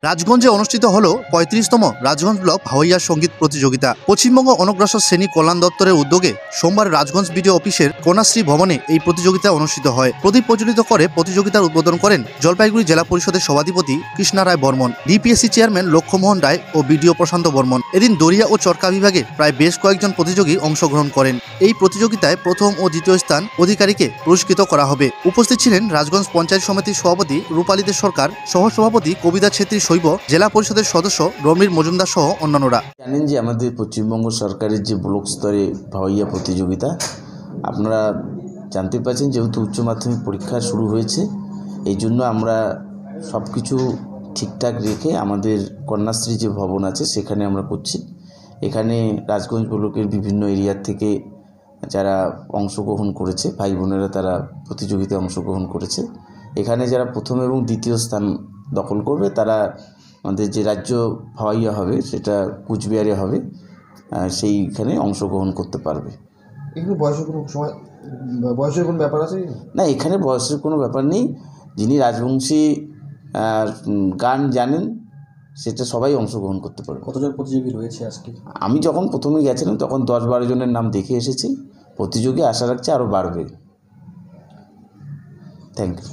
রাজগঞ্জে অনুষ্ঠিত হলো ৩৫তম রাজগঞ্জ ব্লক ভাওয়াইয়া সঙ্গীত প্রতিযোগিতা। পশ্চিমবঙ্গ অনগ্রসর শ্রেণী কল্যাণ দপ্তরের উদ্যোগে সোমবার রাজগঞ্জ বিডিও অফিসের কন্যাশ্রী ভবনে এই প্রতিযোগিতা অনুষ্ঠিত হয়। প্রদীপ প্রজ্বলিত করে প্রতিযোগিতার উদ্বোধন করেন জলপাইগুড়ি জেলা পরিষদের সভাধিপতি কৃষ্ণা রায় বর্মন, ডিপিএসসি চেয়ারম্যান লক্ষ্যমোহন রায় ও বিডিও প্রশান্ত বর্মন। এদিন দরিয়া ও চরকা বিভাগে প্রায় বেশ কয়েকজন প্রতিযোগী অংশগ্রহণ করেন। এই প্রতিযোগিতায় প্রথম ও দ্বিতীয় স্থান অধিকারীকে পুরস্কৃত করা হবে। উপস্থিত ছিলেন রাজগঞ্জ পঞ্চায়েত সমিতির সভাপতি রূপালী দে সরকার, সহসভাপতি কবিতা ছেত্রী শৈব, জেলা পরিষদের সদস্য রমির মজুমদার সহ অন্যান্যরা। জানেন যে আমাদের পশ্চিমবঙ্গ সরকারের যে ব্লক স্তরে ভাওয়াইয়া প্রতিযোগিতা আপনারা জানতে পারছেন, যেহেতু উচ্চ মাধ্যমিক পরীক্ষা শুরু হয়েছে, এই জন্য আমরা সব কিছু ঠিকঠাক রেখে আমাদের কন্যাশ্রী যে ভবন আছে সেখানে আমরা করছি। এখানে রাজগঞ্জ ব্লকের বিভিন্ন এরিয়ার থেকে যারা অংশগ্রহণ করেছে, ভাই বোনেরা তারা প্রতিযোগিতায় অংশগ্রহণ করেছে। এখানে যারা প্রথম এবং দ্বিতীয় স্থান দখল করবে তারা আমাদের যে রাজ্য ভাওয়াইয়া হবে সেটা কুচবিহারে হবে, সেইখানে অংশগ্রহণ করতে পারবে। এখানে বয়সের কোনো ব্যাপার আছে না? এখানে বয়সের কোনো ব্যাপার নেই। যিনি রাজবংশী গান জানেন সেটা সবাই অংশগ্রহণ করতে পারবে। কতজন প্রতিযোগী রয়েছে আজকে? আমি যখন প্রথমে গেছিলাম তখন 10-12 জনের নাম দেখে এসেছি। প্রতিযোগী আশা রাখছে আরও বাড়বে। Thank you.